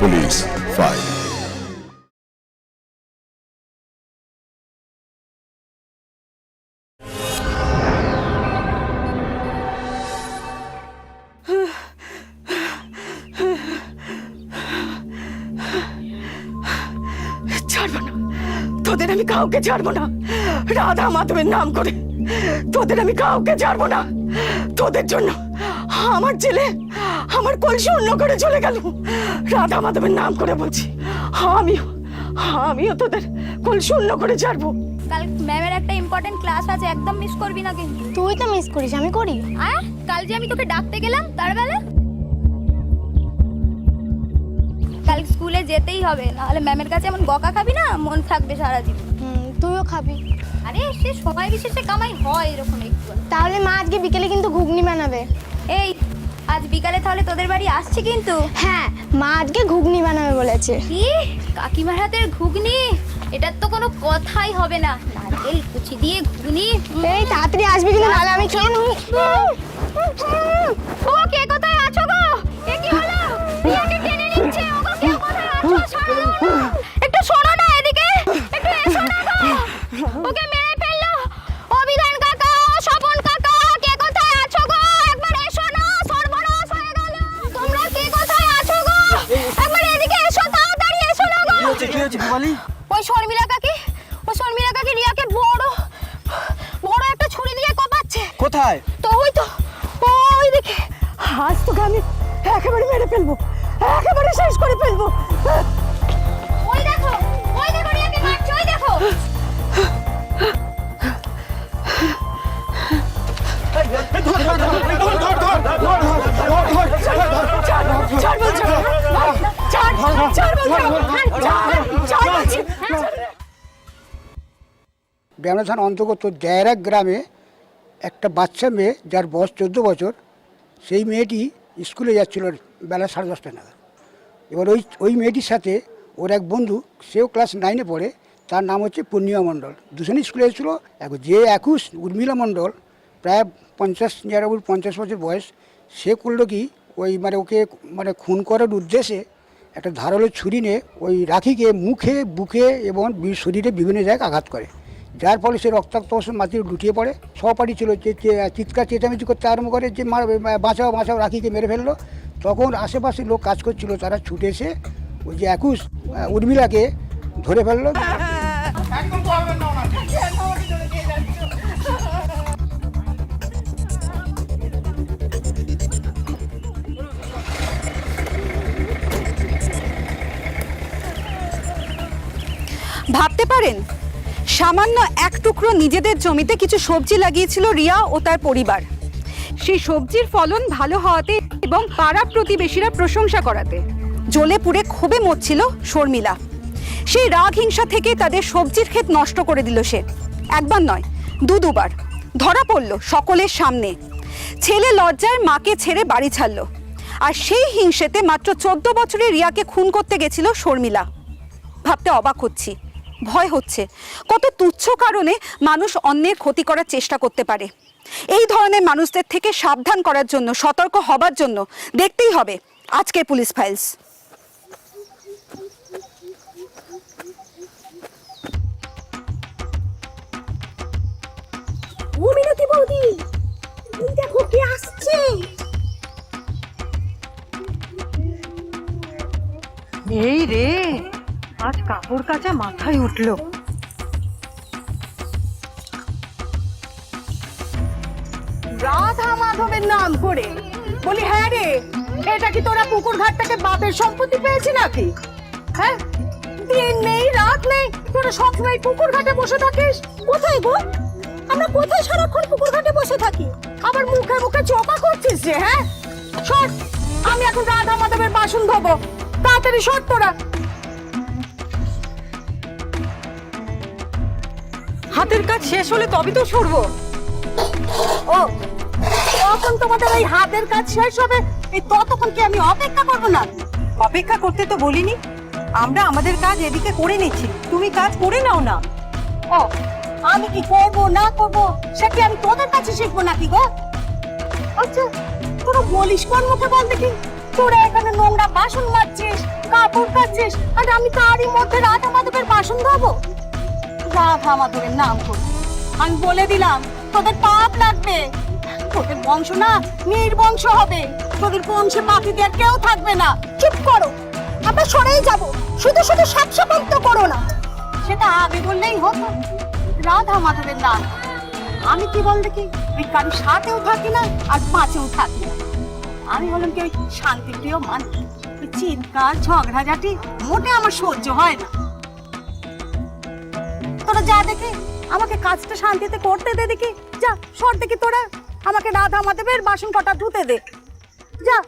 Police file. ছাড়বো না তোদের, আমি কাউকে ছাড়বো না। রাধা মাধবের নাম করে তোদের আমি কাউকে ছাড়বো না। তোদের জন্য আমার ছেলে আমার কলসি অন্য করে চলে গেল। রাধা মাধবের নাম করে বলছি, আমিও তোদের কলসি অন্য করে ছাড়বো। কাল ম্যামের একটা ইম্পর্টেন্ট ক্লাস আছে, একদম মিস করবি না কিন্তু। তুই তো মিস করিস, আমি করি? আর কাল যে আমি তোকে ডাকতে গেলাম তার বেলা কাল স্কুলে যেতেই হবে, নাহলে ম্যামের কাছে এমন বকা খাবি না, মন থাকবে সারা জীবন। তুইও খাবি। আরে সে সময় বিশেষে কামাই হয় এরকম একটু। তাহলে মা আজকে বিকেলে কিন্তু ঘুগনি বানাবে। এই আজ বিকালে তাহলে তোদের বাড়ি আসছি কিন্তু। হ্যাঁ, মা আজকে ঘুগনি বানাবে বলেছে। কি কাকিমার হাতের ঘুগনি? এটার তো কোনো কথাই হবে না। নারকেল কুচি দিয়ে ঘুগনি। এই তাড়াতাড়ি আসবি কিন্তু, নাহলে আমি খেয়ে নিই। ও কে কোথায় আছো গো? এ কি হলো? রিয়াকে টেনে নিচ্ছে। ও গো কে কোথায় আছো? ছাড়ো না। একটু শোনো না এদিকে। একটু এসো না গো। ওকে মেরে ফেললো। অভিধান কাকা, স্বপন কাকা, কে কোথায় আছো গো? একবার এসো না, সর্বনাশ হয়ে গেল। তোমরা কে কোথায় আছো গো? একবার এদিকে এসো, তাড়াতাড়ি এসো না গো। কি হয়েছে দিবালি? ওই শর্মিলা কাকি রিয়াকে বড় একটা ছুরি দিয়ে কোপাচ্ছে। কোথায়? তো ওই দেখে। আজ তোকে আমি একেবারে মেরে ফেলবো, একেবারে শেষ করে ফেলবো। ওই দেখো রিয়াকে মারছে, ওই দেখো। ব্যামনা থানার অন্তর্গত জায়রা গ্রামে একটা বাচ্চা মেয়ে, যার বয়স 14 বছর, সেই মেয়েটি স্কুলে যাচ্ছিল বেলা 10:30 নাগাদ। এবার ওই মেয়েটির সাথে ওর এক বন্ধু, সেও ক্লাস 9-এ পড়ে, তার নাম হচ্ছে পূর্ণিমা মণ্ডল। দুজনেই স্কুলে এসেছিল। যে 21 উর্মিলা মণ্ডল, প্রায় 50 বছর বয়স, সে করলো কি, ওকে খুন করার উদ্দেশ্যে একটা ধারালো ছুরি নিয়ে ওই রাখিকে মুখে, বুকে এবং শরীরে বিভিন্ন জায়গায় আঘাত করে, যার ফলে সে রক্তাক্ত অবস্থায় মাটিতে লুটিয়ে পড়ে। সহপাঠী ছিল, যে চিৎকার চেঁচামেচি করতে আরম্ভ করে যে বাঁচাও, রাখিকে মেরে ফেললো। তখন আশেপাশে লোক কাজ করছিল, তারা ছুটে এসে ওই যে 21 উর্মিলাকে ধরে ফেললো। ভাবতে পারেন, সামান্য এক টুকরো নিজেদের জমিতে কিছু সবজি লাগিয়েছিল রিয়া ও তার পরিবার। সেই সবজির ফলন ভালো হওয়াতে এবং পাড়া প্রতিবেশীরা প্রশংসা করাতে জ্বলে পুড়ে ক্ষোভে মরছিল শর্মিলা। সেই রাগ হিংসা থেকে তাদের সবজির ক্ষেত নষ্ট করে দিল সে। একবার নয়, দুবার ধরা পড়ল সকলের সামনে। ছেলে লজ্জায় মাকে ছেড়ে বাড়ি ছাড়ল। আর সেই হিংসেতে মাত্র 14 বছরের রিয়াকে খুন করতে গেছিল শর্মিলা। ভাবতে অবাক হচ্ছি, ভয় হচ্ছে, কত তুচ্ছ কারণে মানুষ অন্যের ক্ষতি করার চেষ্টা করতে পারে। এই ধরনের মানুষদের থেকে সাবধান করার জন্য, সতর্ক হবার জন্য দেখতেই হবে আজকের পুলিশ ফাইলস। ও মিনতি বৌদি, দেখো কে আসছে। এই রে, আজ কাপড় কাচা মাথায় উঠলো। রাধা মাধবের নাম করে বলি, হ্যাঁ রে, এটা কি তোরা পুকুর ঘাটটাকে বাপের সম্পত্তি পেয়েছি নাকি? হ্যাঁ, দিন নেই রাত নেই তোরা সবসময় পুকুর ঘাটে বসে থাকিস। কোথায় গো, আমরা কোথায় সারাক্ষণ পুকুর ঘাটে বসে থাকি? আবার মুখে মুখে চোপা করছিস যে? হ্যাঁ সর, আমি এখন রাধা মাধবের বাসন ধোবো, তাড়াতাড়ি সর তোরা। হাতের কাজ শেষ হলে তবে তো সরবো। ও, তখন তোমাদের এই হাতের কাজ শেষ হবে, এই ততক্ষণ কি আমি অপেক্ষা করবো না? অপেক্ষা করতে তো বলিনি, আমরা আমাদের কাজ এদিকে করে নিচ্ছি, তুমি কাজ করে নাও না। ও, আমি কি করবো না করবো সে কি আমি তোদের কাছে শিখবো নাকি গো? আচ্ছা, তোরা বলিস কোন মুখে বল দেখি, তোরা এখানে নোংরা বাসন মাজছিস, কাপড় কাচ্ছিস, আর আমি তারই মধ্যে রাধা মাধবের বাসন ধোবো? রাধা মাধবের নাম করে আমি বলে দিলাম তোদের পাপ লাগবে। তোদের বংশ না নির্বংশ হবে, তোদের বংশে বাকি দেওয়ার কেউ থাকবে না। চুপ করো, আমরা সরেই যাব, শুধু শুধু সাপসাপন্ত করো না। সেটা আগে বললেই হতো। রাধা মাধবের নাম আমি কি বল দেখি, ওই কারোর সাথেও থাকি না আর পাঁচেও থাকি না। আমি বললাম কি ওই শান্তিপ্রিয় মানুষ, ওই চিৎকার ঝগড়াঝাটি মোটে আমার সহ্য হয় না। তোরা যা দেখি আমাকে কাজটা শান্তিতে করতে দে দেখি, যা সর দেখি তোরা, আমাকে রাধা মাধবের বাসন কটা ধুতে দে, যা।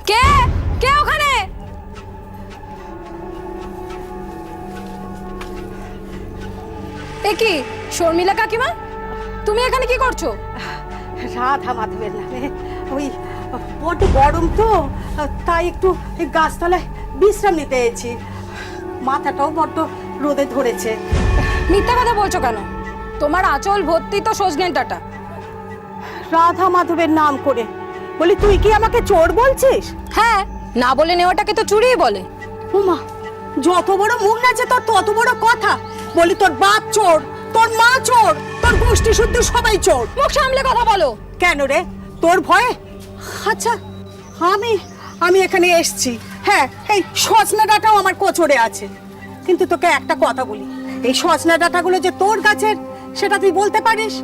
কে কে ওখানে? এ কি শর্মিলা কাকিমা, তুমি এখানে কি করছো? রাধা মাধবের নামে ওই বড্ড গরম তো, তাই একটু এই গাছতলায় বিশ্রাম নিতে এসেছি। মাথাটাও বড্ড রোদে ধরেছে। মিথ্যা কথা বলছো কেন? তোমার আঁচল ভর্তি তো সজনের ডাঁটা। রাধা মাধবের নাম করে বলি তুই কি আমাকে চোর বলছিস? হ্যাঁ, না বলে নেওয়াটাকে তো চুরিই বলে। উমা, যত বড় মুখ নাচে তোর তত বড় কথা। বলি তোর বাপ চোর, তোর মা চোর, তোর গোষ্ঠী শুদ্ধ সবাই চোর। মুখ সামলে কথা বলো। কেন রে, তোর ভয়ে? আচ্ছা, আমি এখানে এসেছি, হ্যাঁ এই সজনা ডাঁটাও আমার কোচরে আছে, কিন্তু তোকে একটা কথা বলি, এই সজনা ডাঁটাগুলো যে তোর গাছের সেটা তুই বলতে পারিস?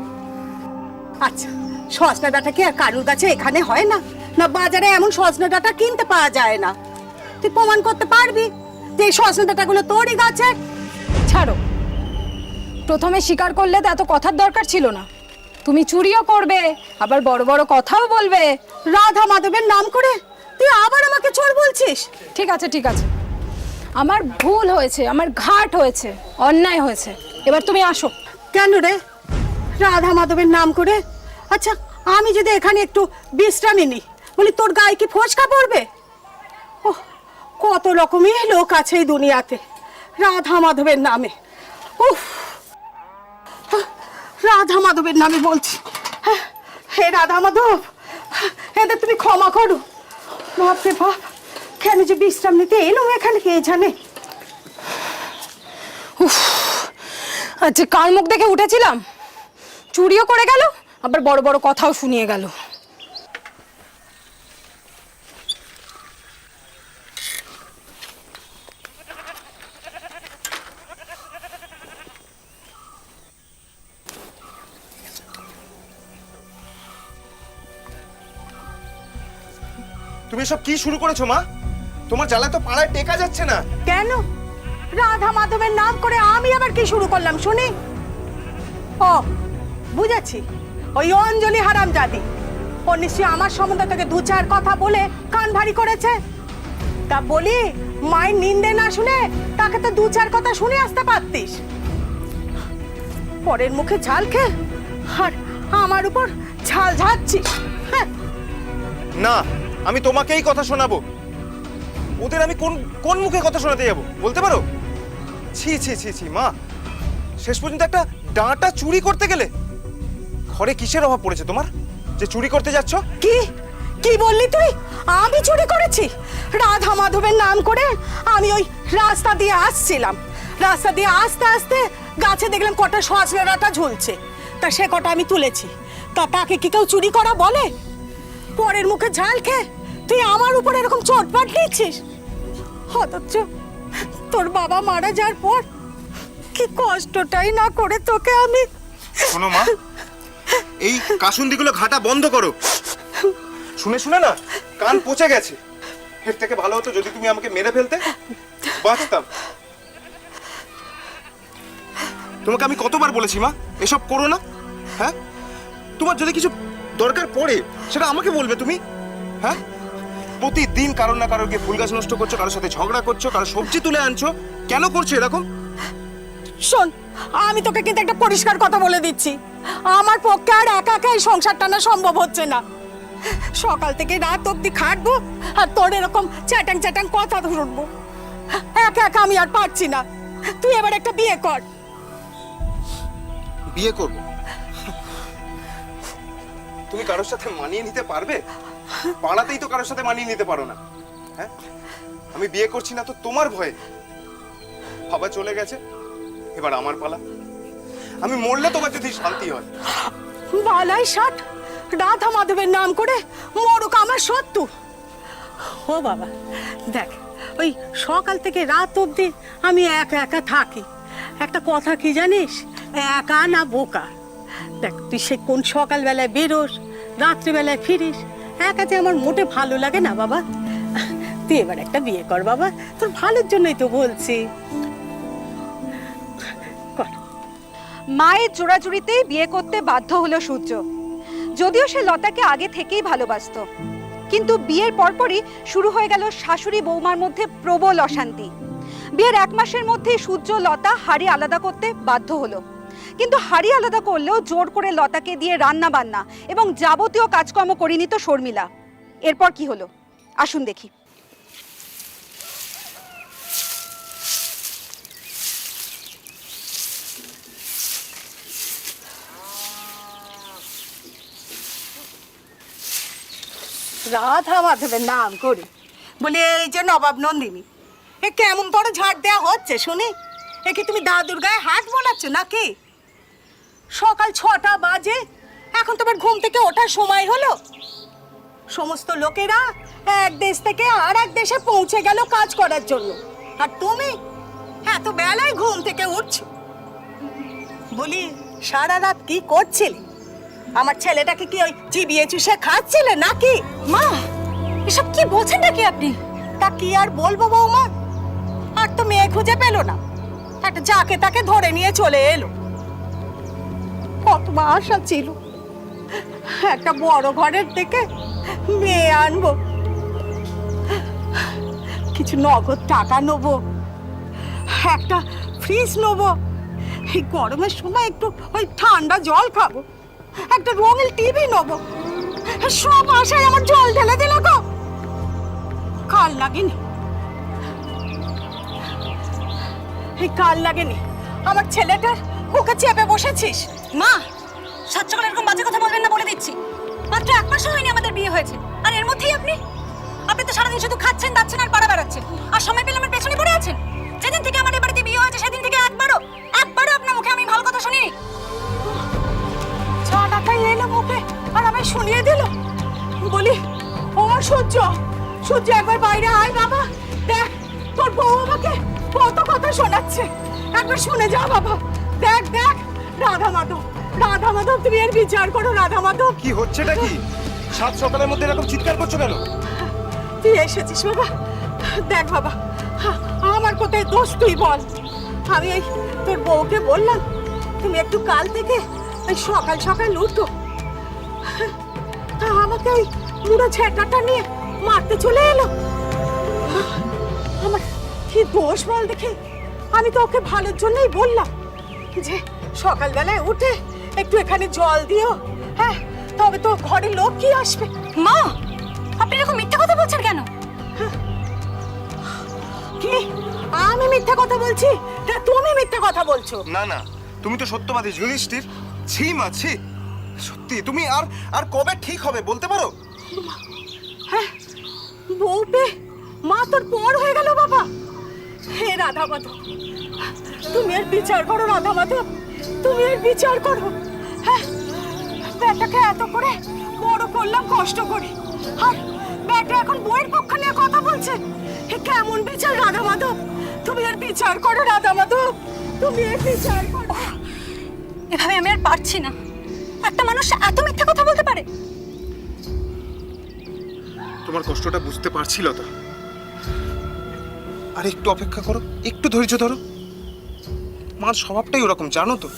আচ্ছা, সজনা ডাঁটা কি আর কারুর কাছে এখানে হয় না? না বাজারে এমন সজনা ডাঁটা কিনতে পাওয়া যায় না? তুই প্রমাণ করতে পারবি যে এই সজনা ডাঁটাগুলো তোরই গাছের? ছাড়ো, প্রথমে স্বীকার করলে তো এত কথার দরকার ছিল না। তুমি চুরিও করবে, আবার বড় বড় কথাও বলবে। রাধা মাধবের নাম করে তুই আবার আমাকে চোর বলছিস? ঠিক আছে ঠিক আছে, আমার ভুল হয়েছে, আমার ঘাট হয়েছে, অন্যায় হয়েছে, এবার তুমি আসো। কেন রে, রাধা মাধবের নাম করে? আচ্ছা, আমি যদি এখানে একটু বিশ্রামই নিই, বলি তোর গায়ে কি ফোসকা পড়বে? ও, কত রকমের লোক আছে এই দুনিয়াতে রাধা মাধবের নামে। উফ, রাধা মাধবের নামে বলছি। হে রাধা মাধব, এদের তুমি ক্ষমা করো। বাপরে বাপ, কেন যে বিশ্রাম নিতে এলো এখানে কে জানে। আচ্ছা, কার মুখ দেখে উঠেছিলাম, চুরিও করে গেল, আবার বড় বড় কথাও শুনিয়ে গেল। তুমি সব কি শুরু করেছো মা? তোমার জ্বালায় তো পাড়ায় টেকা যাচ্ছে না। কেন? রাধা মাধবের নাম করে আমি আবার কি শুরু করলাম শুনি? ও, বুঝেছি, ওই অঞ্জলি হারামজাদি ও নিশ্চয়ই আমার সম্বন্ধে তোকে দু চার কথা বলে কান ভারী করেছে। তা বলি, মায়ের নিন্দে না শুনে তাকে তো দু চার কথা শুনে আসতে পারতিস। পরের মুখে ঝাল খেয়ে আর আমার উপর ঝাল ঝাড়ছিস। হ্যাঁ, না, আমি তোমাকেই কথা শোনাবো। ওদের আমি কোন কোন মুখে কথা শোনাতে যাব বলতে পারো? ছি ছি ছি ছি মা, শেষ পর্যন্ত একটা ডাঁটা চুরি করতে গেলে। ঘরে কিসের অভাব পড়েছে তোমার যে চুরি করতে যাচ্ছ? কি কি বললি তুই? আমি চুরি করেছি? রাধা মাধবের নাম করে আমি ওই রাস্তা দিয়ে আসছিলাম, রাস্তা দিয়ে আসতে আসতে গাছে দেখলাম কটা সজনা ডাঁটা ঝুলছে, তা সে কটা আমি তুলেছি। তা তাকে কি কেউ চুরি করা বলে? পরের মুখে ঝাল খেয়ে তুই আমার উপর এরকম চটপাট দিচ্ছিস। অথচ তোর বাবা মারা যাওয়ার পর কি কষ্টটাই না করে তোকে আমি। শোনো মা, এই কাসুন্দিগুলো ঘাটা বন্ধ করো। শুনে শুনে না কান পচে গেছে। এর থেকে ভালো হতো যদি তুমি আমাকে মেরে ফেলতে, বাঁচতাম। তোমাকে আমি কতবার বলেছি মা এসব করো না? হ্যাঁ, তোমার যদি কিছু দরকার পড়ে সেটা আমাকে বলবে তুমি। হ্যাঁ, প্রতিদিন কারোর না কারোর গিয়ে ফুল গাছ নষ্ট করছো, কারোর সাথে ঝগড়া করছো, কারোর সবজি তুলে আনছো। কেন করছো এরকম? শোন, আমি তোকে কিন্তু একটা পরিষ্কার কথা বলে দিচ্ছি, আমার পক্ষে আর একা একা এই সংসার টানা সম্ভব হচ্ছে না। সকাল থেকে রাত অবধি খাটবো আর তোর এরকম চ্যাটাং চ্যাটাং কথা শুনবো। একা একা আমি আর পারছি না, তুই এবার একটা বিয়ে কর। বিয়ে করব? তুমি কারোর সাথে মানিয়ে নিতে পারবে? পাড়াতেই তো কারোর সাথে মানিয়ে নিতে পারো না। হ্যাঁ, আমি বিয়ে করছি না তো তোমার ভয়ে? বাবা চলে গেছে, এবার আমার পালা। আমি মরলে তোমার যদি শান্তি হয়। বালাই ষাট, রাধা মাধবের নাম করে মরুক আমার শত্রু। ও বাবা দেখ, ওই সকাল থেকে রাত অবধি আমি একা একা থাকি। একটা কথা কি জানিস, একা না বোকা। দেখ তুই সে কোন সকালবেলায় বেরোস, রাত্রিবেলায় ফিরিস, একা যে আমার মোটে ভালো লাগে না বাবা। তুই এবার একটা বিয়ে কর বাবা, তোর ভালোর জন্যই তো বলছি। কর। মায়ের জোড়াজুড়িতেই বিয়ে করতে বাধ্য হলো সূর্য। যদিও সে লতাকে আগে থেকেই ভালোবাসতো, কিন্তু বিয়ের পরপরই শুরু হয়ে গেল শাশুড়ি বৌমার মধ্যে প্রবল অশান্তি। বিয়ের 1 মাসের মধ্যেই সূর্য লতা হাড়ি আলাদা করতে বাধ্য হলো, কিন্তু হাড়ি আলাদা করলেও জোর করে লতাকে দিয়ে রান্না বান্না এবং যাবতীয় কাজকর্ম করে নিত শর্মিলা। এরপর কি হলো আসুন দেখি। রাধা মাধবের নাম করে বলে এই যে নবাব নন্দিনী, এ কেমন বড় ঝাড় দেয়া হচ্ছে শুনি? এ কি তুমি দাদুর গায়ে হাত বোলাচ্ছ নাকি? সকাল 6টা বাজে, এখন তোমার ঘুম থেকে ওঠার সময় হলো? সমস্ত লোকেরা এক দেশ থেকে আর এক দেশে পৌঁছে গেল কাজ করার জন্য, আর তুমি এত বেলায় ঘুম থেকে উঠছো। বলি সারা রাত কি করছিলে? আমার ছেলেটাকে কি ওই চিবিয়ে চুষে খাচ্ছিলে নাকি? মা, এসব কি বলছেন নাকি আপনি? তা কি আর বলবো বৌমা, আর তো মেয়ে খুঁজে পেল না, একটা যাকে তাকে ধরে নিয়ে চলে এলো। কত আশা ছিল একটা বড় ঘরের থেকে মেয়ে আনবো, কিছু নগদ টাকা নেবো, একটা ফ্রিজ নেবো, এই গরমের সময় একটু ওই ঠান্ডা জল খাবো, একটা রঙিন টিভি নেবো, সব আশায় আমার জল ঢেলে দিল গো। কাল লাগেনি, এই কাল লাগেনি আমার ছেলেটার বুকে চেপে বসেছিস। মা, সাত সকালে এরকম বাজে কথা বলবেন না বলে দিচ্ছি। মাত্র 1 মাসও হয়নি আমাদের বিয়ে হয়েছে, আর এর মধ্যেই আপনি তো সারাদিন শুধু খাচ্ছেন, দাচ্ছেন আর পাড়া বেড়াচ্ছেন, আর সময় পেলে আমার পেছনে পড়ে আছেন। যেদিন থেকে আমাদের বাড়িতে বিয়ে হয়েছে সেদিন থেকে একবারও আপনার মুখে আমি ভালো কথা শুনিনি। ছানাটাই এলো মুখে আর আমি শুনিয়ে দিল। বলি ও সূর্য, সূর্য একবার বাইরে আয় বাবা, দেখ তোর বউ আমাকে কত কথা শোনাচ্ছে, একবার শুনে যা বাবা। দেখ দেখ, রাধা মাধব, রাধা মাধব, তুমি এর বিচার করো। রাধা মাধব, কি হচ্ছেটা কি? 7 সকালের মধ্যে এরকম চিৎকার করছো কেন? তুই এসেছিস বাবা, দেখ বাবা, আমার কোথায় দোষ তুই বল। আমি এই তোর বউকে বললাম তুমি একটু কাল থেকে ওই সকাল সকাল উঠো, তা আমাকে ওই পুরো ছেটাটা নিয়ে মারতে চলে এলো। আমার কি দোষ বল দেখে? আমি তো ওকে ভালোর জন্যই বললাম যে সকালবেলায় উঠে একটু এখানে জল দিও, হ্যাঁ, তবে তো ঘরে লোক কি আসবে। মা, আপনি এরকম মিথ্যা কথা বলছেন কেন? কি আমি মিথ্যা কথা বলছি? তা তুমি মিথ্যা কথা বলছো? না না, তুমি তো সত্যবাদী যুধিষ্ঠির। ছি মা, ছি। সত্যি তুমি আর আর কবে ঠিক হবে বলতে পারো? হ্যাঁ, বউ পেয়ে মা তোর পর হয়ে গেল বাবা। হে রাধা মাধব, তুমি এর বিচার করো। রাধা মাধব, তুমি এর বিচার করো। হ্যাঁ, বেটাকে এত করে বড় করলাম কষ্ট করে, আর বেটা এখন বউয়ের পক্ষ নিয়ে কথা বলছে। হে কেমন বিচার রাধা মাধব? তুমি এর বিচার করো রাধা মাধব, তুমি এর বিচার করো। এভাবে আমি আর পারছি না। একটা মানুষ এত মিথ্যা কথা বলতে পারে? তোমার কষ্টটা বুঝতে পারছিল তো, আর একটু অপেক্ষা করো, একটু ধৈর্য ধরো। মার স্বভাবটাই ওরকম, জানো তো।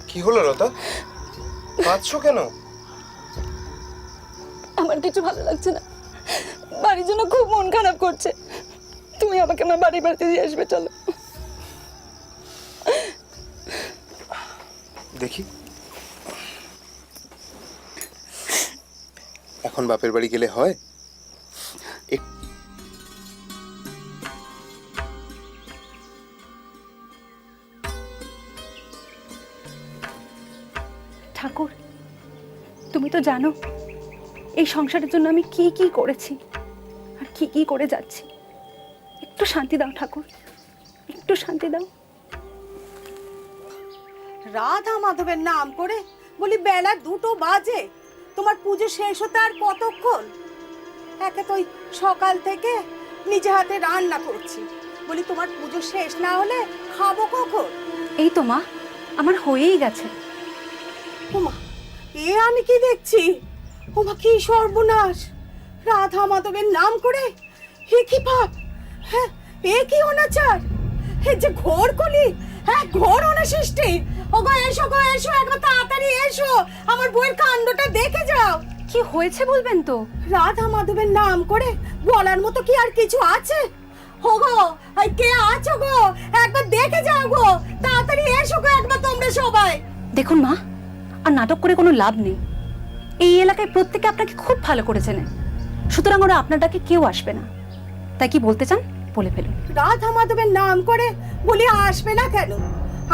কি হলো লতা, কাঁদছো কেন? আমার কিছু ভালো লাগছে না, বাড়ির জন্য খুব মন খারাপ করছে। তুমি আমাকে আমার বাড়িতে দিয়ে আসবে, চলো। দেখি, এখন বাপের বাড়ি গেলে হয়? ঠাকুর, তুমি তো জানো এই সংসারের জন্য আমি কি কি করেছি আর কি কি করে যাচ্ছি। একটু শান্তি দাও ঠাকুর, একটু শান্তি দাও। রাধা মাধবের নাম করে বলি বেলা 2টো বাজে, তোমার পুজো শেষ হতে আর কতক্ষণ? একে তো সকাল থেকে নিজে হাতে রান্না করছি, বলি তোমার পুজো শেষ না হলে খাবো কখন? এই তো মা, আমার হয়েই গেছে। ওমা, এ আমি কি দেখছি? ওমা, কি সর্বনাশ! রাধা মাধবের নাম করে হে কি পাপ! হ্যাঁ, এ কি অনাচার! হে যে ঘোর কলি, হ্যাঁ ঘোর অনাসৃষ্টি! ওগো এসো গো, এসো, একবার তাড়াতাড়ি এসো, আমার বউয়ের কাণ্ডটা দেখে যাও। কি হয়েছে বলবেন তো? রাধা মাধবের নাম করে বলার মতো কি আর কিছু আছে? ওগো, এই কে আছো গো? একবার দেখে যাও গো, তাড়াতাড়ি এসো গো একবার তোমরা সবাই। দেখুন মা, আর নাটক করে কোনো লাভ নেই। এই এলাকায় প্রত্যেকে আপনাকে খুব ভালো করে চেনে, সুতরাং ওরা আপনার ডাকে কেউ আসবে না। তাই কি বলতে চান বলে ফেলুন। রাধা মাধবের নাম করে বলি আসবে না কেন?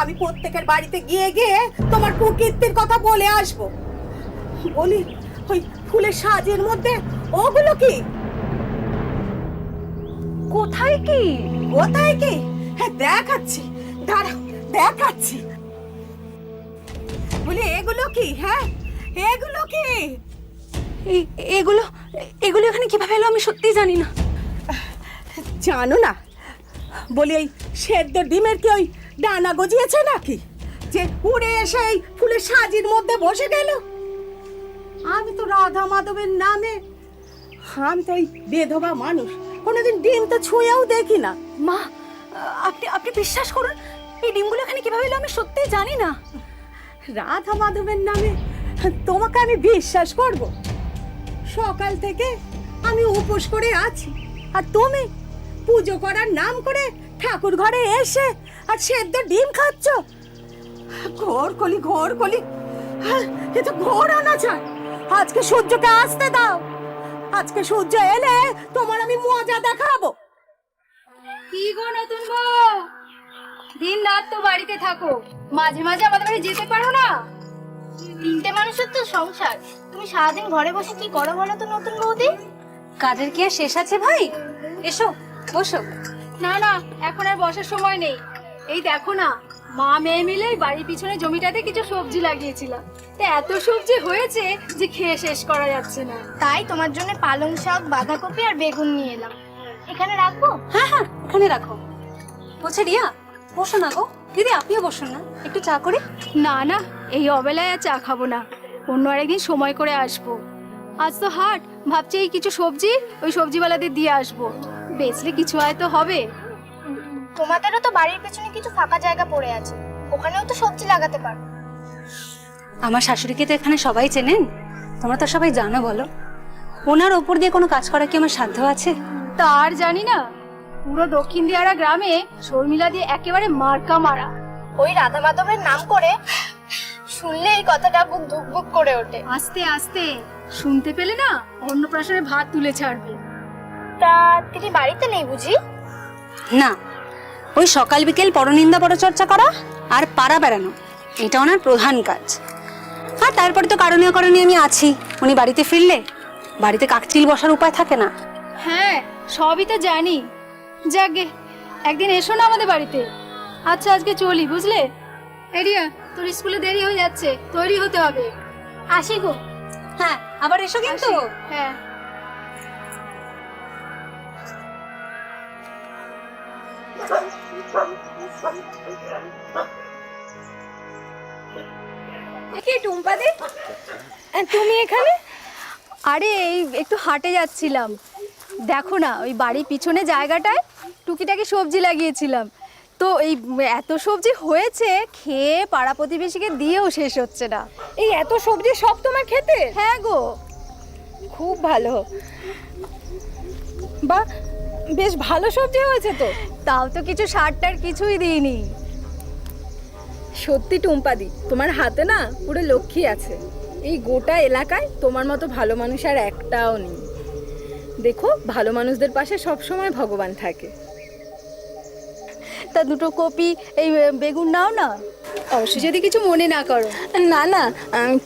আমি প্রত্যেকের বাড়িতে গিয়ে গিয়ে তোমার কুকীর্তির কথা বলে আসবো। বলি, ওই ফুলের সাজের মধ্যে ওগুলো কি? কোথায় কি? কোথায় কি? হ্যাঁ দেখাচ্ছি, দাঁড়াও দেখাচ্ছি। বলি এগুলো কি? হ্যাঁ এগুলো কি? এগুলো এগুলো এখানে কিভাবে এলো আমি সত্যিই জানি না। জানো না? বলি এই সেদ্ধ ডিমের কি ওই ডানা গজিয়েছে নাকি যে উড়ে এসে এই ফুলের সাজির মধ্যে বসে গেল? আমি তো রাধা মাধবের নামে, আমি তো ওই বেধবা মানুষ, কোনোদিন ডিম তো ছুঁয়েও দেখি না। মা, আপনি আপনি বিশ্বাস করুন, এই ডিমগুলো এখানে কিভাবে এলো আমি সত্যিই জানি না। রাধা মাধবের নামে তোমাকে আমি বিশ্বাস করব? সকাল থেকে আমি উপোস করে আছি, আর তুমি পুজো করার নাম করে ঠাকুর ঘরে এসে আর সেদ্ধ ডিম খাচ্ছ? ঘোর কলি, ঘোর কলি! এ তো ঘোর অনাচার। আজকে সূর্যকে আসতে দাও, আজকে সূর্য এলে তোমার আমি মজা দেখাবো। কি গো নতুন বউ, দিন রাত তো বাড়িতে থাকো, মাঝে মাঝে আমাদের বাড়ি যেতে পারো না? 3টে মানুষের তো সংসার, তুমি সারাদিন ঘরে বসে কি করো বলো তো নতুন বৌদি? কাজের কি আর শেষ আছে ভাই? এসো বসো। না না, এখন আর বসার সময় নেই। এই দেখো না, মা মেয়ে মিলে বাড়ির পিছনে জমিটাতে কিছু সবজি লাগিয়েছিলাম, তা এত সবজি হয়েছে যে খেয়ে শেষ করা যাচ্ছে না। তাই তোমার জন্য পালং শাক, বাঁধাকপি আর বেগুন নিয়ে এলাম। এখানে রাখবো? হ্যাঁ হ্যাঁ, এখানে রাখো। বলছে রিয়া, বসো না গো। দিদি আপনিও বসুন না, একটু চা করে। না না, এই অবেলায় আর চা খাবো না, অন্য আরেকদিন সময় করে আসবো। আজ তো হাট, ভাবছি এই কিছু সবজি ওই সবজিওয়ালাদের দিয়ে আসবো, বেচলে কিছু আয় তো হবে। তোমাদেরও তো বাড়ির পেছনে কিছু ফাঁকা জায়গা পড়ে আছে, ওখানেও তো সবজি লাগাতে পারো। আমার শাশুড়িকে তো এখানে সবাই চেনেন, তোমরা তো সবাই জানো বলো। ওনার ওপর দিয়ে কোনো কাজ করা কি আমার সাধ্য আছে? তা আর জানি না, পুরো দক্ষিণ দিয়ারা গ্রামে শর্মিলা দিয়ে একেবারে মার্কা মারা। ওই রাধা মাধবের নাম করে শুনলে এই কথাটা বুক ধুক বুক করে ওঠে। আস্তে আস্তে শুনতে পেলে না অন্নপ্রাশনে ভাত তুলে ছাড়বে। তা তিনি বাড়িতে নেই বুঝি? না, ওই সকাল বিকেল পরনিন্দা পরচর্চা করা আর পাড়া বেড়ানো, এটা ওনার প্রধান কাজ। আর তারপরে তো কারণীয় কারণে আমি আছি, উনি বাড়িতে ফিরলে বাড়িতে কাকচিল বসার উপায় থাকে না। হ্যাঁ সবই তো জানি, যাকে একদিন এসো না আমাদের বাড়িতে। আচ্ছা আজকে চলি, বুঝলে? এরিয়া, তোর স্কুলে দেরি হয়ে যাচ্ছে, তৈরি হতে হবে। আসি গো। হ্যাঁ, আবার এসো কিন্তু। হ্যাঁ। কি টুম্পা দি, তুমি এখানে? আরে এই একটু হাটে যাচ্ছিলাম, দেখো না ওই বাড়ির পিছনে জায়গাটায় টুকিটাকি সবজি লাগিয়েছিলাম, তো তো এই এত সবজি হয়েছে, খেয়ে পাড়া প্রতিবেশীকে দিয়েও শেষ হচ্ছে না। এই এত সবজি সব তোমার খেতে? হ্যাঁ গো, খুব ভালো। বা বেশ ভালো সবজি হয়েছে তো। তাও তো কিছু সারটার কিছুই দিইনি। সত্যি টুম্পাদি, তোমার হাতে না পুরো লক্ষ্মী আছে। এই গোটা এলাকায় তোমার মতো ভালো মানুষ আর একটাও নেই। দেখো, ভালো মানুষদের পাশে সব সময় ভগবান থাকে। তা দুটো কপি এই বেগুন নাও না, অবশ্যই, যদি কিছু মনে না করো। না না,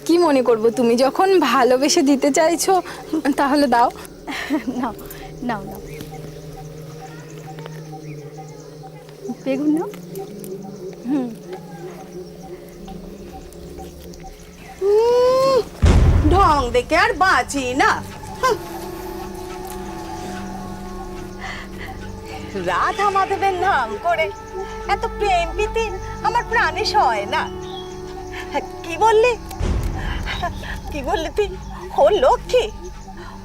কি মনে করব, তুমি যখন ভালোবেসে দিতে চাইছো তাহলে দাও। নাও নাও নাও, বেগুন নাও। ঢং দেখে আর বাঁচি না। রাধা মাধবের নাম করে এত প্রেম প্রীতি আমার প্রাণে সয় না। কি বললি? কি বললি তুই? ও লক্ষ্মী?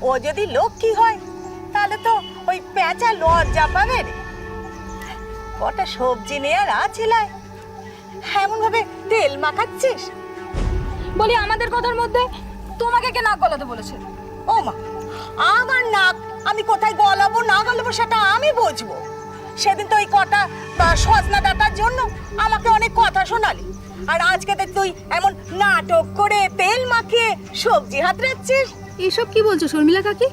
ও যদি লক্ষ্মী হয় তাহলে তো ওই পেঁচা লজ্জা পাবে রে। কটা সবজি নিয়ে আর আছিলায় এমন ভাবে তেল মাখাচ্ছিস? বলি, আমাদের কথার মধ্যে তোমাকে কে নাক গলাতে বলেছে? ও মা, আমার নাক আমি কোথায় গলাবো না গলাবো সেটা আমি বুঝবো। সেদিন তো ওই কটা সজনা ডাটার জন্য আমাকে অনেক কথা শোনালি, আর আজকে দেখ তুই এমন নাটক করে তেল মাখিয়ে সবজি হাতড়াচ্ছিস। এসব কি বলছো শর্মিলা কাকি?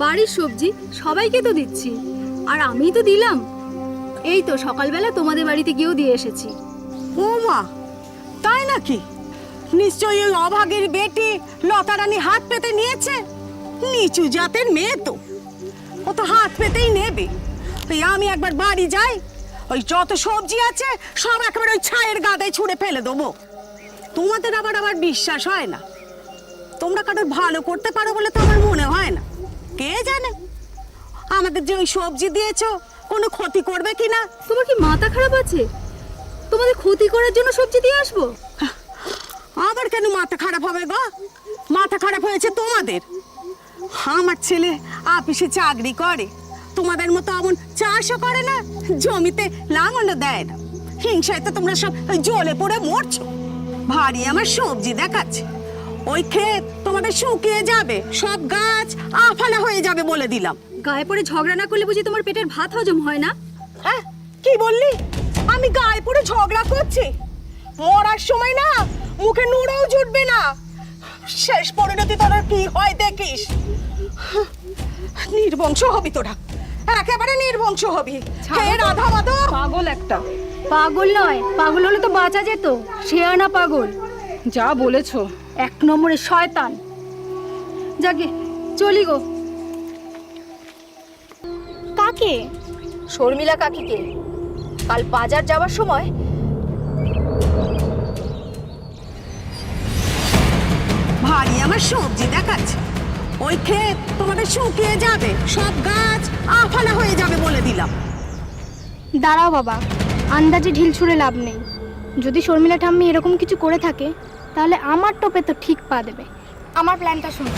বাড়ির সবজি সবাইকে তো দিচ্ছি, আর আমিই তো দিলাম। এই তো সকালবেলা তোমাদের বাড়িতে গিয়েও দিয়ে এসেছি। ও মা, তাই নাকি? নিশ্চয়ই ওই অভাগীর বেটি লতা রানী হাত পেতে নিয়েছে। নিচু জাতের মেয়ে তো, ও তো হাত পেতেই নেবে। তাই আমি একবার বাড়ি যাই, ওই যত সবজি আছে সব একেবারে ওই ছায়ের গাদায় ছুঁড়ে ফেলে দেবো। তোমাদের আবার বিশ্বাস হয় না। তোমরা কারোর ভালো করতে পারো বলে তো আমার মনে হয় না। কে জানে আমাদের যে ওই সবজি দিয়েছো কোনো ক্ষতি করবে কিনা। তোমার কি মাথা খারাপ আছে? তোমাদের ক্ষতি করার জন্য সবজি দিয়ে আসবো? আবার কেন মাথা খারাপ হবে গো? মাথা খারাপ হয়েছে তোমাদের। আমার ছেলে অফিসে চাকরি করে, তোমাদের মতো এমন চাষও করে না, জমিতে লাঙলও দেয় না। হিংসায় তো তোমরা সব জ্বলে পড়ে মরছো। ভারী আমার সবজি দেখাচ্ছে। ওই ক্ষেত তোমাদের শুকিয়ে যাবে, সব গাছ আফালা হয়ে যাবে বলে দিলাম। গায়ে পড়ে ঝগড়া না করলে বুঝি তোমার পেটের ভাত হজম হয় না? হ্যাঁ, কি বললি? আমি গায়ে পড়ে ঝগড়া করছি? মরার সময় না মুখে নুড়াও জুটবে না। শেষ পরিণতি তোর কি হয় দেখিস। নির্বংশ হবি তোরা, একেবারে নির্বংশ হবি। হে রাধা মাধব! পাগল একটা। পাগল নয়, পাগল হলে তো বাঁচা যেত। শেয়ানা পাগল। যা বলেছো। এক নম্বরে শয়তান। যাকে চলি গো। কাকে? শর্মিলা কাকিকে কাল বাজার যাওয়ার সময় ভারী আমার সবজি দেখাচ্ছে। ওই ক্ষেত তোমাদের শুকিয়ে যাবে, সব গাছ আফালা হয়ে যাবে বলে দিলাম। দাঁড়াও বাবা, আন্দাজে ঢিল ছুঁড়ে লাভ নেই। যদি শর্মিলা ঠাম্মি এরকম কিছু করে থাকে তাহলে আমার টোপে তো ঠিক পা দেবে। আমার প্ল্যানটা শোনো।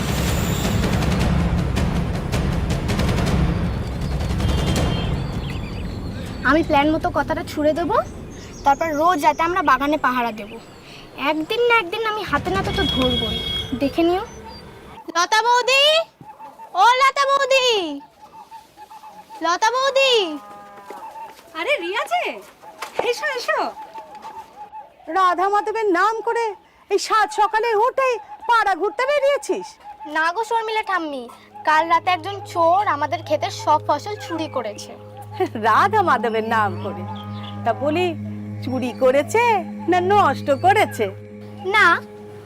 আমি প্ল্যান মতো কথাটা ছুঁড়ে দেবো, তারপর রোজ রাতে আমরা বাগানে পাহারা দেব। একদিন না একদিন আমি হাতে নাতে তো ধরবই, দেখে নিও। লতা বৌদি, ও লতা বৌদি, লতা বৌদি। আরে রিয়া যে, এসো এসো। রাধা মাধবের নাম করে এই সাত সকালে উঠে পাড়া ঘুরতে বেরিয়েছিস? না গো শর্মিলা ঠাম্মি, কাল রাতে একজন চোর আমাদের ক্ষেতের সব ফসল চুরি করেছে। রাধা মাধবের নাম করে? তা বলি, চুরি করেছে না নষ্ট করেছে? না,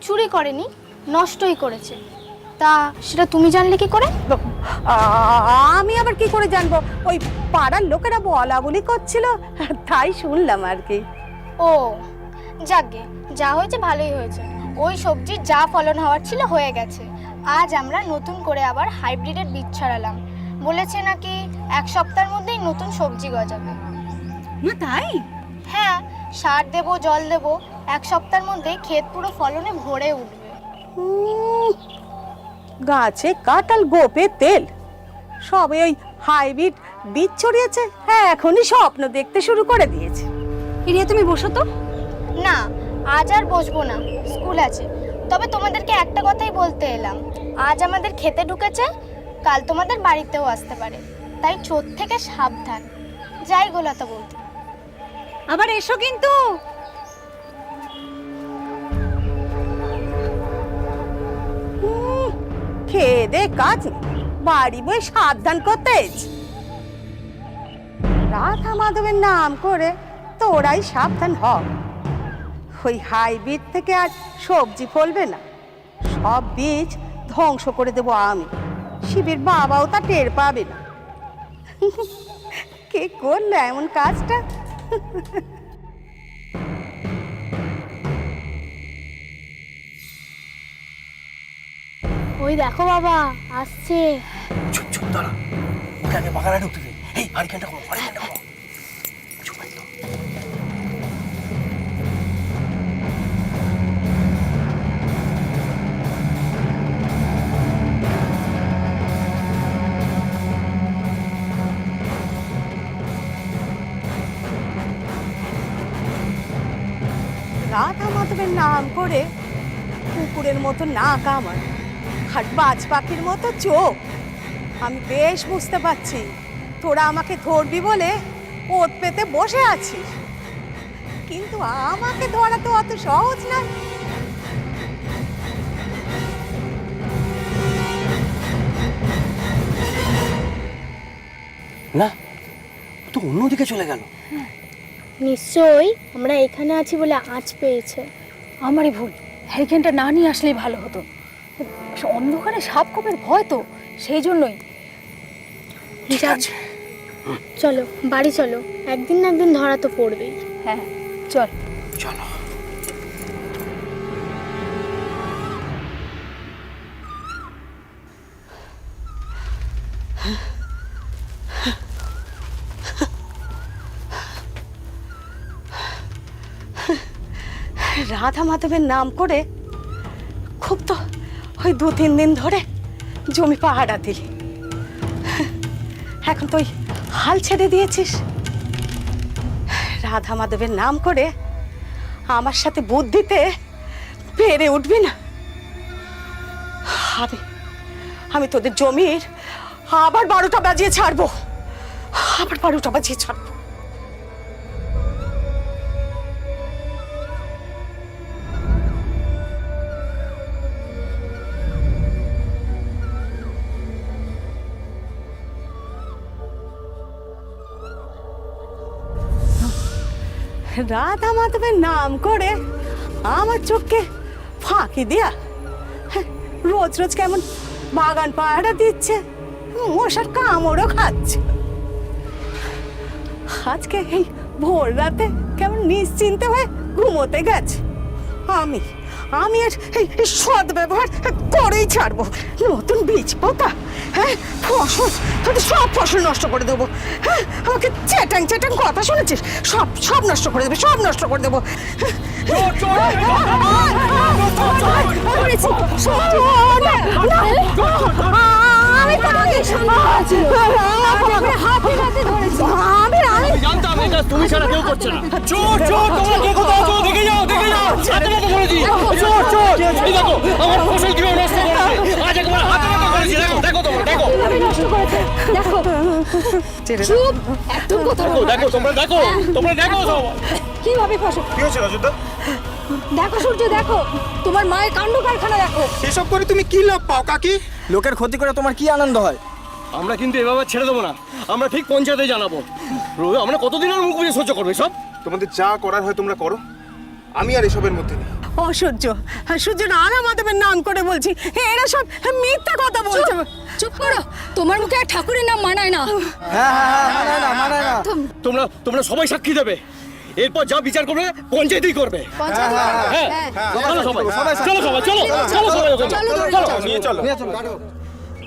চুরি করেনি, নষ্টই করেছে। তা সেটা তুমি জানলে কি করে? আমি আবার কি করে জানবো? ওই পাড়ার লোকেরা বলা বলি করছিল, তাই শুনলাম আর কি। ও যাকগে, যা হয়েছে ভালোই হয়েছে। ওই সবজির যা ফলন হওয়ার ছিল হয়ে গেছে। আজ আমরা নতুন করে আবার হাইব্রিডের বীজ ছড়ালাম। বলেছে নাকি 1 সপ্তাহের মধ্যেই নতুন সবজি গজাবে। না তাই? হ্যাঁ, সার দেবো, জল দেবো, 1 সপ্তাহের মধ্যে ক্ষেত পুরো ফলনে ভরে উঠবে। গাছে কাঁঠাল, গোপে তেল, সবে ওই হাইব্রিড বীজ ছড়িয়েছে, হ্যাঁ এখনই স্বপ্ন দেখতে শুরু করে দিয়েছে। রিয়া তুমি বসো তো। না, আজ আর বসবো না, স্কুল আছে। তবে তোমাদেরকে একটা কথাই বলতে এলাম, আজ আমাদের খেতে ঢুকেছে, কাল তোমাদের বাড়িতেও আসতে পারে, তাই চোর থেকে সাবধান। যাই গোলাতা বলতে। আবার এসো কিন্তু। খেয়ে দে কাজ নেই, বাড়ি বই সাবধান করতে এসেছি। রাধা মাধবের নাম করে তোরাই সাবধান হ। ওই হাইব্রিড থেকে আর সবজি ফলবে না, সব বীজ ধ্বংস করে দেবো আমি। শিবের বাবাও তা টের পাবে না। কে করলো এমন কাজটা? ওই দেখো বাবা আসছে। চুপ চুপ দাঁড়া, ওকে আগে বাগানে ঢুকতে দে। এই হারিকেনটা করো, হারিকেনটা করো। চুপ একদম। রাধা মাধবের নাম করে কুকুরের মতো নাক আমার, আর বাজ পাখির মতো চোখ। আমি বেশ বুঝতে পারছি তোরা আমাকে ধরবি বলে ওত পেতে বসে আছিস, কিন্তু আমাকে ধরা তো অত সহজ নয়। না, তো অন্যদিকে চলে গেল। নিশ্চয়ই আমরা এখানে আছি বলে আঁচ পেয়েছে। আমারই ভুল, হ্যারিকেনটা না নিয়ে আসলেই ভালো হতো। অন্ধকারে সাপ খোপের ভয় তো, সেই জন্যই। ঠিক আছে, চলো বাড়ি চলো, একদিন না একদিন ধরা তো পড়বেই। হ্যাঁ চল। চলো। রাধা মাধবের নাম করে খুব তো ওই 2-3 দিন ধরে জমি পাহারা দিলি, এখন তুই হাল ছেড়ে দিয়েছিস। রাধা মাধবের নাম করে আমার সাথে বুদ্ধিতে পেরে উঠবি না। আমি তোদের জমির আবার 12টা বাজিয়ে ছাড়বো, আবার 12টা বাজিয়ে ছাড়বো। রাধা মাধবের নাম করে আমার চোখকে ফাঁকি দিয়া রোজ রোজ কেমন বাগান পাহারা দিচ্ছে, মশার কামড়ও খাচ্ছে। আজকে এই ভোর রাতে কেমন নিশ্চিন্তে হয়ে ঘুমোতে গেছে। আমি এর এই সদ ব্যবহার করেই ছাড়বো। নতুন বীজ পোতা, হ্যাঁ, ফসল, তোদের সব ফসল নষ্ট করে দেবো। হ্যাঁ, আমাকে চেটাং চেটাং কথা শুনেছিস, সব সব নষ্ট করে দেবো, সব নষ্ট করে দেবো। আমি তো আগে জানতাম এটা তুমি ছাড়া কেউ করছে না। চোর চোর, তোমরা কে কোথাও আছো? দেখে যাও, দেখে যাও। হাতে নাতে করেছি। চোর চোর, এই দেখো আমার ফসল কিভাবে নষ্ট করেছে। আজ একবার হাতে নাতে করেছি। দেখো দেখো, তোমরা দেখো। নষ্ট করেছে, দেখো। চুপ, একদম কথা দেখো দেখো, তোমরা দেখো, তোমরা দেখো সব। কিভাবে ফসল। কি হয়েছে অযোধ্যা? দেখো সূর্য, দেখো তোমার মায়ের কাণ্ড কারখানা দেখো। এসব করে তুমি কি লাভ পাও কাকি? লোকের ক্ষতি করে তোমার কি আনন্দ হয়? আমরা কিন্তু এভাবে ছেড়ে দেবো না, আমরা ঠিক পঞ্চায়েতে জানাবো। আমরা কতদিন আর মুখ বুঝে সহ্য করবো সব? তোমাদের যা করার হয় তোমরা করো, আমি আর এসবের মধ্যে নেই। অসহ্য, সূর্য রাধা মাধবের নাম করে বলছি, এরা সব মিথ্যা কথা বলছে। চুপ করো, তোমার মুখে আর ঠাকুরের নাম মানায় না। হ্যাঁ, মানায় না। তোমরা তোমরা সবাই সাক্ষী দেবে, এরপর যা বিচার করবে পঞ্চায়েতেই করবে। হ্যাঁ, চলো সবাই, চলো সবাই, চলো চলো সবাই, চলো নিয়ে চলো।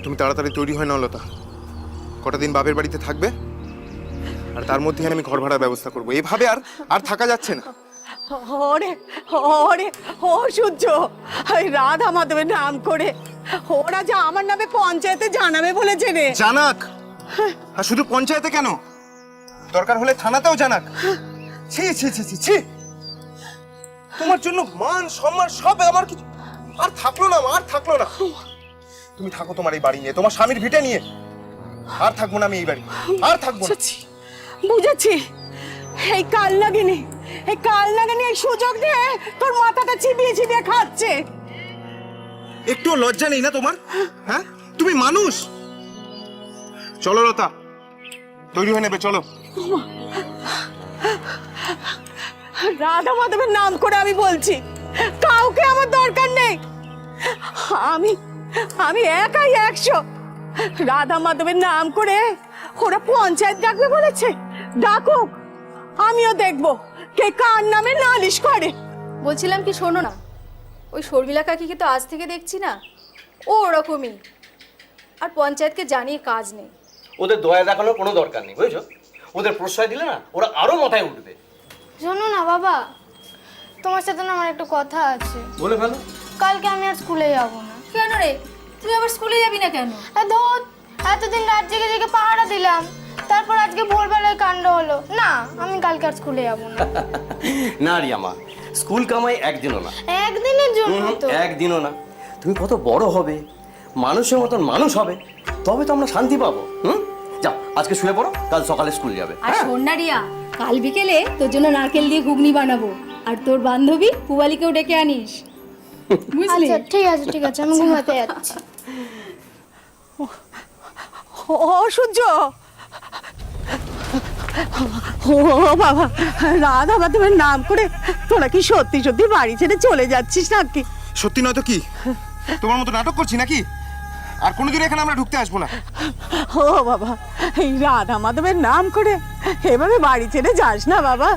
তুমি তাড়াতাড়ি তৈরি হয় না লতা, কটা দিন বাপের বাড়িতে থাকবে, আর তার মধ্যে আমি ঘর ভাড়ার ব্যবস্থা করবো। এভাবে আর থাকা যাচ্ছে না। ওরে ওরে ও সূর্য, ওই রাধা মাধবের নাম করে ওরা যে আমার নামে পঞ্চায়েতে জানাবে বলেছে রে। জানাক, আর শুধু পঞ্চায়েতে কেন, দরকার হলে থানাতেও জানাক। ছি ছি ছি ছি ছি, তোমার জন্য মান সম্মান সব আমার কিছু আর থাকলো না, আর থাকলো না। তুমি থাকো তোমার এই বাড়ি নিয়ে, তোমার স্বামীর ভিটে নিয়ে। আর থাকবো না আমি এই বাড়ি, আর থাকবো না। বুঝেছি বুঝেছি, এই কাল লাগেনি, এই কাল লাগেনি এই সুযোগ দিয়ে তোর মাথাটা চিবিয়ে চিবিয়ে খাচ্ছে। একটু লজ্জা নেই না তোমার? হ্যাঁ, তুমি মানুষ। চলো লতা, তৈরি হয়ে নেবে, চলো। রাধা মাধবের নাম করে আমি বলছি, কাউকে আমার দরকার নেই। আমি আমি একাই 100। রাধা মাধবের নাম করে ওরা পঞ্চায়েত ডাকবে বলেছে, ডাকুক, আমিও দেখবো কে কার নামে নালিশ করে। বলছিলাম কি, শোনো না, ওই শর্মিলা কাকিকে তো আজ থেকে দেখছি না, ও ওরকমই। আর পঞ্চায়েতকে জানিয়ে কাজ নেই। ওদের দয়া দেখানোর কোনো দরকার নেই, বুঝেছো? ওদের প্রশ্রয় দিলে না ওরা আরো মাথায় উঠবে। শোনো না বাবা, তোমার সাথে না আমার একটা কথা আছে। বলে ফেলো। কালকে আমি আর স্কুলে যাব না। কেন রে, তুই আবার স্কুলে যাবি না কেন? ধর, এতদিন রাত জেগে জেগে পাহারা দিলাম, তারপর আজকে ভোরবেলায় কাণ্ড হলো। না, আমি কালকে আর স্কুলে যাব না। না রিয়ামা, স্কুল কামাই একদিনও না। একদিনের জন্য তো। একদিনও না। তুমি কত বড় হবে, মানুষের মতন মানুষ হবে, তবে তো আমরা শান্তি পাবো। যাও, আজকে শুয়ে পড়ো, কাল সকালে স্কুল যাবে। আর শোন না রিয়া, কাল বিকেলে তোর জন্য নারকেল দিয়ে ঘুগনি বানাবো, আর তোর বান্ধবী পুবালিকেও ডেকে আনিস, বুঝলি? আচ্ছা ঠিক আছে ঠিক আছে, আমি ঘুমাতে যাচ্ছি। ও সূর্য, ও বাবা, রাধা মাধবের নাম করে তোরা কি সত্যি সত্যি বাড়ি ছেড়ে চলে যাচ্ছিস নাকি? সত্যি নয়তো কি, তোমার মতো নাটক করছি নাকি? আর কোনোদিন এখানে আমরা ঢুকতে আসবো না। ও বাবা, এই রাধা মাধবের নাম করে এভাবে বাড়ি ছেড়ে যাস না বাবা।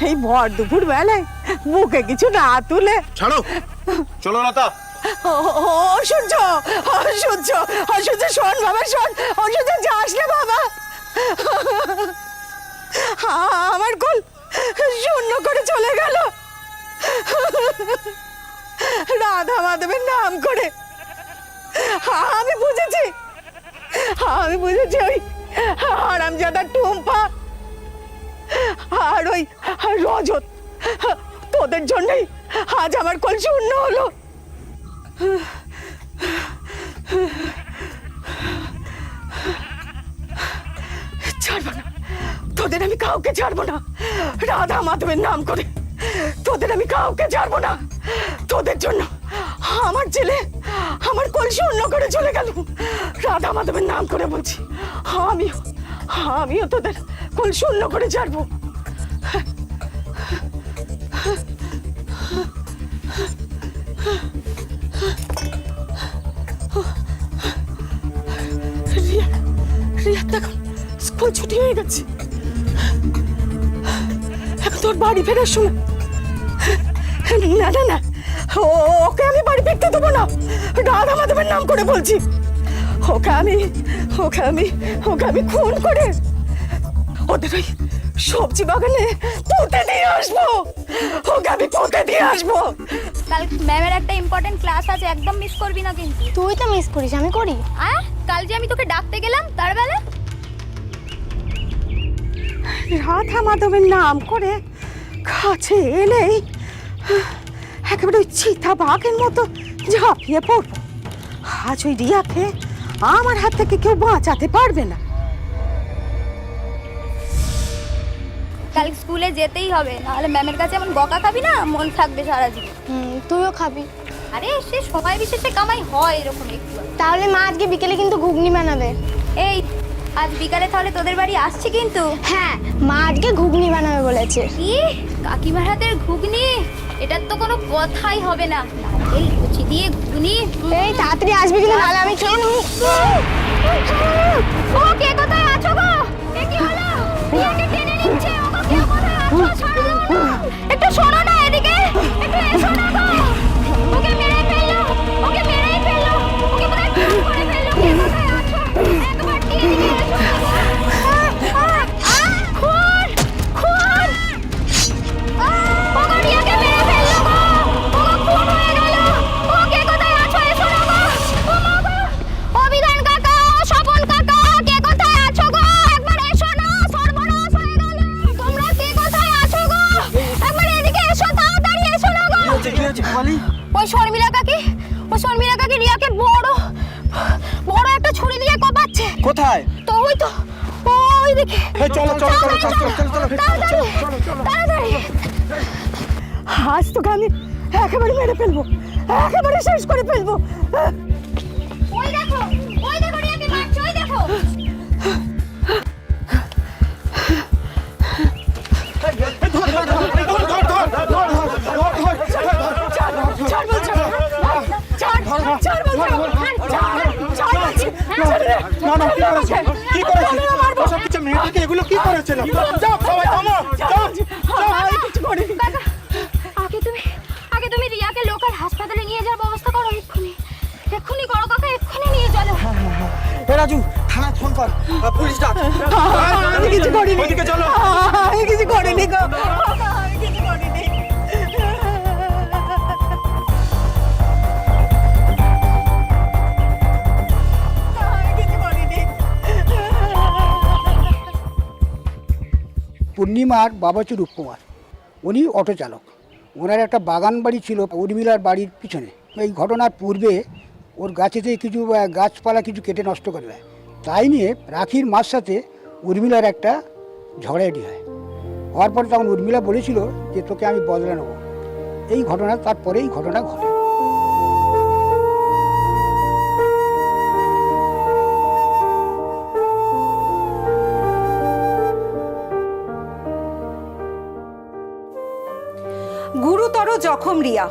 এই ভর দুপুর বেলায় মুখে কিছু না তুলে। ছাড়ো, চলো লতা। ও সূর্য, ও সূর্য, ও সূর্য, শোন বাবা, শোন। ও সূর্য, যাস না বাবা, আমার কোল শূন্য করে চলে গেল রাধা মাধবের নাম করে। আমি বুঝেছি ওই হারামজাদা টুম্পা আর ওই রজত, তোদের জন্যই আজ আমার কোল শূন্য হলো। ছাড়বো না তোদের, আমি কাউকে ছাড়বো না। রাধা মাধবের নাম করে তোদের আমি কাউকে ছাড়বো না। তোদের জন্য আমার ছেলে আমার কোল শূন্য করে চলে গেল। রাধা মাধবের নাম করে বলছি, আমিও তোদের কোল শূন্য করে ছাড়বো। রিয়া এখন স্কুল ছুটি হয়ে গেছে, এখন তোর বাড়ি ফেরার সময়। না না না, ওকে আমি বাড়ি ফিরতে দেবো না। রাধা মাধবের নাম করে বলছি, ওকে আমি খুন করে ওদের ওই সবজি বাগানে পুঁতে দিয়ে আসবো। ওকে আমি পুঁতে দিয়ে আসবো। কাল ম্যামের একটা ইম্পর্টেন্ট ক্লাস আছে, একদম মিস করবি না কিন্তু। তুই তো মিস করিস, আমি করি। আর কাল যে আমি তোকে ডাকতে গেলাম, তার বেলা রাধা মাধবের নাম করে কাছে এলেই একেবারে ওই চিতা বাঘের মতো ঝাঁপিয়ে পড়বো। আজ ওই রিয়াকে আমার হাত থেকে কেউ বাঁচাতে পারবে না। কাল স্কুলে যেতেই হবে, নাহলে ম্যামের কাছে এমন বকা খাবি না, মন থাকবে সারা জীবন। তুইও খাবি। আরে সে সময় বিশেষে কামাই হয় এরকম একটু। তাহলে মা আজকে বিকেলে কিন্তু ঘুগনি বানাবে। এই আজ বিকালে তাহলে তোদের বাড়ি আসছি কিন্তু। হ্যাঁ, মা আজকে ঘুগনি বানাবে বলেছে। কি কাকিমার হাতের ঘুগনি, এটার তো কোনো কথাই হবে না। নারকেল কুচি দিয়ে ঘুগনি। এই তাড়াতাড়ি আসবি কিন্তু, নাহলে আমি খেয়ে নেব। ও কে কোথায় আছো গো? এ কি হলো? রিয়াকে টেনে নিচ্ছে। ও গো কে কোথায় আছো? ছাড়ো না। একটু শোনো না এদিকে। একটু এসো না গো। ওকে মেরে ফেললো। ওকে মেরেই ফেললো। ওকে বোধহয় খুন করে ফেললো। কে কোথায় আছো? একবার দিয়ে দিকে এসো না গো। খুন! খুন! ও গো রিয়াকে মেরে ফেললো গো। ও গো খুন হয়ে গেল। ও কে কোথায় আছো? এসো না গো। ও মা গো। অভিধান কাকা, স্বপন কাকা, কে কোথায় আছো হয়েছে বালি? ওই শর্মিলা কাকি রিয়াকে বড় বড় একটা ছুরি দিয়ে কোপাচ্ছে। কোথায়? তো ওই দেখে। চলো চলো চলো চলো চলো তাড়াতাড়ি। আজ তোকে আমি একেবারে মেরে ফেলবো, একেবারে শেষ করে ফেলবো। ওই দেখো রিয়াকে মারছে, ওই দেখো। এগুলো কি করেছিল? আগে তুমি রিয়াকে লোকাল হাসপাতালে নিয়ে যাওয়ার ব্যবস্থা করো। এক্ষুনি করো কাকা, এক্ষুনি নিয়ে চলো। এ রাজু, থানায় ফোন কর, পুলিশ ডাক। আমি কিছু করিনি, ওইদিকে চলো। আমি কিছু করিনি গো, আমি কিছু করিনি। পূর্ণিমার বাবা হচ্ছে রূপকুমার, উনি অটো চালক। ওনার একটা বাগান বাড়ি ছিল উর্মিলার বাড়ির পিছনে। এই ঘটনার পূর্বে ওর গাছেতে কিছু গাছপালা কিছু কেটে নষ্ট করে দেয়। তাই নিয়ে রাখির মার সাথে উর্মিলার একটা ঝগড়াঝাটি হয়। হওয়ার পরে তখন উর্মিলা বলেছিল যে তোকে আমি বদলা নেবো। এই ঘটনা তারপরেই ঘটনা ঘটে। গুরুতর জখম রিয়া,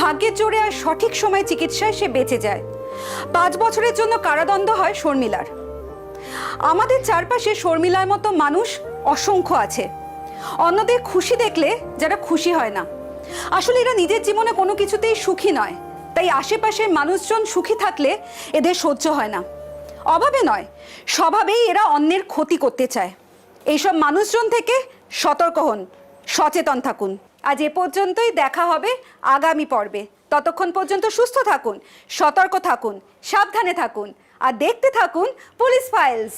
ভাগ্যের জোরে আর সঠিক সময়ে চিকিৎসায় সে বেঁচে যায়। 5 বছরের জন্য কারাদণ্ড হয় শর্মিলার। আমাদের চারপাশে শর্মিলার মতো মানুষ অসংখ্য আছে, অন্যদের খুশি দেখলে যারা খুশি হয় না। আসলে এরা নিজের জীবনে কোনো কিছুতেই সুখী নয়, তাই আশেপাশের মানুষজন সুখী থাকলে এদের সহ্য হয় না। অভাবে নয়, স্বভাবেই এরা অন্যের ক্ষতি করতে চায়। এইসব মানুষজন থেকে সতর্ক হন, সচেতন থাকুন। আজ এ পর্যন্তই, দেখা হবে আগামী পর্বে। ততক্ষণ পর্যন্ত সুস্থ থাকুন, সতর্ক থাকুন, সাবধানে থাকুন আর দেখতে থাকুন পুলিশ ফাইলস।